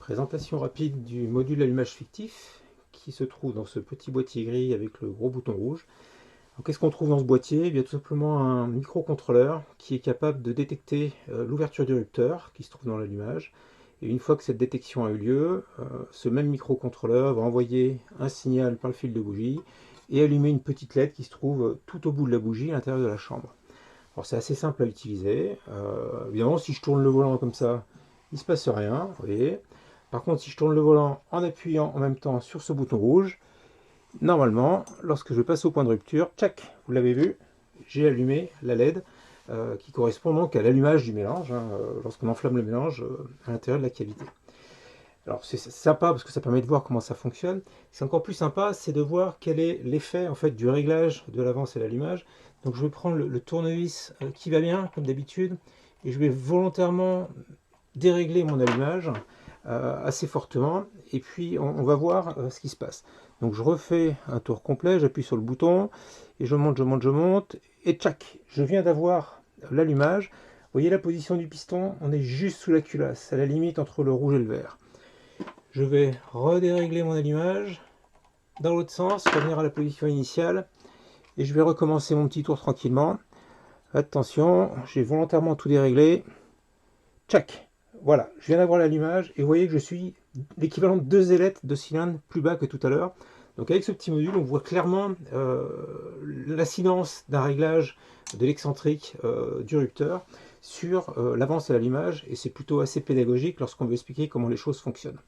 Présentation rapide du module allumage fictif qui se trouve dans ce petit boîtier gris avec le gros bouton rouge. Qu'est-ce qu'on trouve dans ce boîtier? Il y a tout simplement un microcontrôleur qui est capable de détecter l'ouverture du rupteur qui se trouve dans l'allumage. Et une fois que cette détection a eu lieu, ce même microcontrôleur va envoyer un signal par le fil de bougie et allumer une petite LED qui se trouve tout au bout de la bougie à l'intérieur de la chambre. Alors c'est assez simple à utiliser. Évidemment, si je tourne le volant comme ça, il ne se passe rien, vous voyez. Par contre, si je tourne le volant en appuyant en même temps sur ce bouton rouge, normalement, lorsque je passe au point de rupture, tchac, vous l'avez vu, j'ai allumé la LED qui correspond donc à l'allumage du mélange, lorsqu'on enflamme le mélange à l'intérieur de la cavité. Alors c'est sympa parce que ça permet de voir comment ça fonctionne. C'est encore plus sympa, c'est de voir quel est l'effet en fait du réglage de l'avance et l'allumage. Donc je vais prendre le tournevis qui va bien comme d'habitude et je vais volontairement dérégler mon allumage assez fortement et puis on va voir ce qui se passe. Donc je refais un tour complet, j'appuie sur le bouton et je monte, je monte, je monte et tchac, je viens d'avoir l'allumage. Vous voyez la position du piston, on est juste sous la culasse, à la limite entre le rouge et le vert. Je vais redérégler mon allumage dans l'autre sens, revenir à la position initiale et je vais recommencer mon petit tour tranquillement. Attention, j'ai volontairement tout déréglé. Tchac, voilà, je viens d'avoir l'allumage et vous voyez que je suis l'équivalent de 2 ailettes de cylindre plus bas que tout à l'heure. Donc avec ce petit module, on voit clairement l'incidence d'un réglage de l'excentrique du rupteur sur l'avance et l'allumage, et c'est plutôt assez pédagogique lorsqu'on veut expliquer comment les choses fonctionnent.